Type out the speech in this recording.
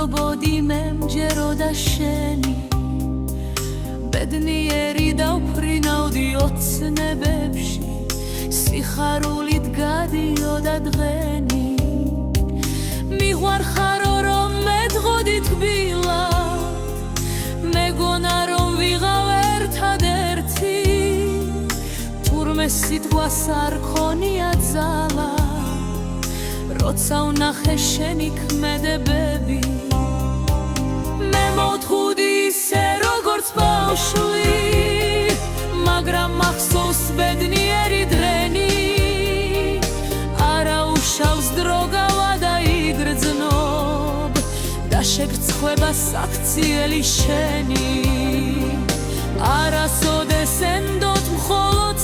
ვსწრობოდი მე მჯეროდა შენი ბედნიერი დავფრინავდი ოცნებებში სიხარულით გადიოდა დღენი მიღვარხარო რომ მეძღოდი თბილად მეგონა რომ ვიღავ ერთადერთი თურმე სიტყვას არ ქონია ძალა როცა ვნახე შენი ქმედებები მე მოვთხოვდი ისე როგორც ბავშვი მაგრამ მახსოვს ბედნიერი დრენი არა უშავს დრო გავადაიგრძნობ და შეგრცხვება საქციელი შენი არასოდეს ენდოთ მხოლოდ